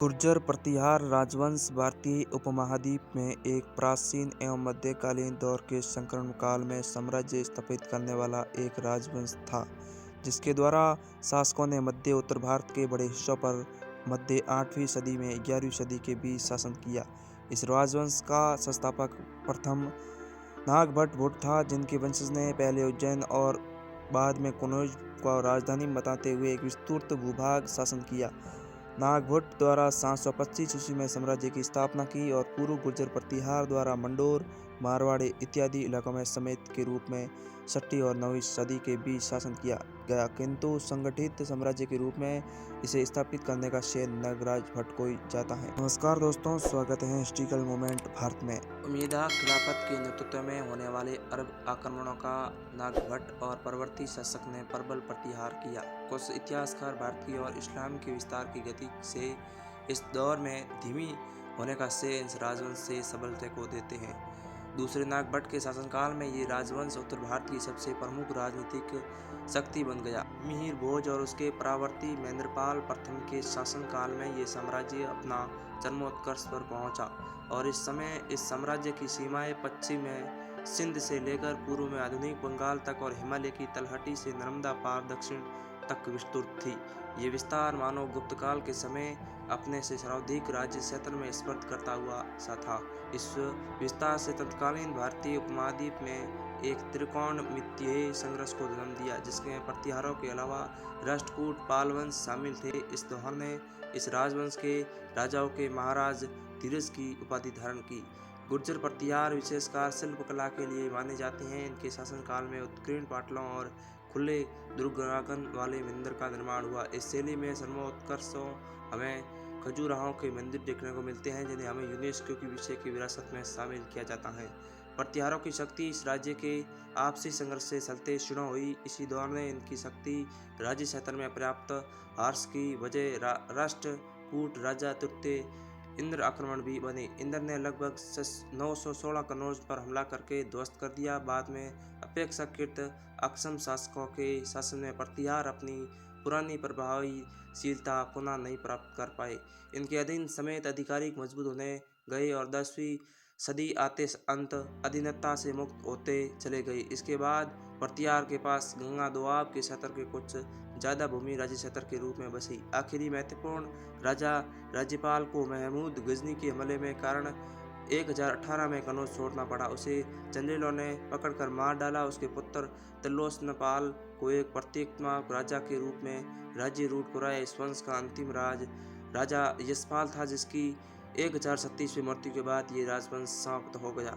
गुर्जर प्रतिहार राजवंश भारतीय उपमहाद्वीप में एक प्राचीन एवं मध्यकालीन दौर के संक्रमण काल में साम्राज्य स्थापित करने वाला एक राजवंश था, जिसके द्वारा शासकों ने मध्य उत्तर भारत के बड़े हिस्सों पर मध्य 8वीं सदी में 11वीं सदी के बीच शासन किया। इस राजवंश का संस्थापक प्रथम नागभट्ट बुद्ध था, जिनके वंशज ने पहले उज्जैन और बाद में कनौज को राजधानी बताते हुए एक विस्तृत भूभाग शासन किया। नागभट्ट द्वारा 725 ईस्वी में साम्राज्य की स्थापना की और पूर्व गुर्जर प्रतिहार द्वारा मंडोर, मारवाड़ इत्यादि इलाकों में समेत के रूप में 6वीं और 9वीं सदी के बीच शासन किया गया, किंतु संगठित साम्राज्य के रूप में इसे स्थापित करने का श्रेय नागराज भट्ट को जाता है। नमस्कार दोस्तों, स्वागत है हिस्ट्रिकल मोमेंट भारत में। उमैया खिलाफत के नेतृत्व में होने वाले अरब आक्रमणों का नागभट्ट और परवर्ती शासक ने प्रबल प्रतिहार किया। कुछ इतिहासकार भारतीय और इस्लाम के विस्तार की गति से इस दौर में धीमी होने का श्रेय इस राजवंश से सबलता को देते हैं। दूसरे नागभट्ट के शासनकाल में ये राजवंश उत्तर भारत की सबसे प्रमुख राजनीतिक शक्ति बन गया। मिहिर भोज और उसके परावर्ती महेंद्रपाल प्रथम के शासनकाल में ये साम्राज्य अपना चरमोत्कर्ष पर पहुंचा और इस समय इस साम्राज्य की सीमाएं पश्चिम में सिंध से लेकर पूर्व में आधुनिक बंगाल तक और हिमालय की तलहटी से नर्मदा पार दक्षिण तक विस्तृत थी। ये विस्तार मानव गुप्त काल के समय अपने से सर्वाधिक राज्य क्षेत्र में स्पर्श करता हुआ सा था। इस विस्तार से तत्कालीन भारतीय उपमहाद्वीप में एक त्रिकोणमितीय संघर्ष को जन्म दिया, जिसमें प्रतिहारों के अलावा राष्ट्रकूट पाल वंश शामिल थे। इस दौर ने इस राजवंश के राजाओं के महाराज धीरज की उपाधि धारण की। गुर्जर प्रतिहार विशेषकर शिल्पकला के लिए माने जाते हैं। इनके शासनकाल में उत्कीर्ण पाटलों और खुले दुर्गांगन वाले मंदिर का निर्माण हुआ। इस शैली में सर्वोत्कृष्ट हमें खजुराहो के मंदिर देखने को मिलते हैं, जिन्हें हमें यूनेस्को की विश्व की विरासत में शामिल किया जाता है। प्रतिहारों की शक्ति इस राज्य के आपसी संघर्ष से चलते शुरू हुई। इसी दौर में इनकी शक्ति राज्य क्षेत्र में पर्याप्त हर्ष की वजह राष्ट्रकूट राजा तृतीय इंद्र आक्रमण भी बने। इंद्र ने लगभग 916 कनौज पर हमला करके ध्वस्त कर दिया। बाद में अपेक्षाकृत अक्षम शासकों के शासन में प्रतिहार अपनी पुरानी प्रभावशीलता पुनः नहीं प्राप्त कर पाए। इनके अधीन समेत अधिकारी मजबूत होने गए और 10वीं सदी आते अंत अधीनता से मुक्त होते चले गए। इसके बाद प्रतिहार के पास गंगा दोआब के क्षेत्र के कुछ ज़्यादा भूमि राज्य क्षेत्र के रूप में बसी। आखिरी महत्वपूर्ण राजा राज्यपाल को महमूद गजनी के हमले में कारण 1018 में कनौज छोड़ना पड़ा। उसे चंदेलों ने पकड़कर मार डाला। उसके पुत्र तिलोत्तमपाल को एक प्रतीकात्मक राजा के रूप में राज्य रूढ़ कराया। इस वंश का अंतिम राजा यशपाल था, जिसकी 1036वीं मृत्यु के बाद ये राजवंश समाप्त हो गया।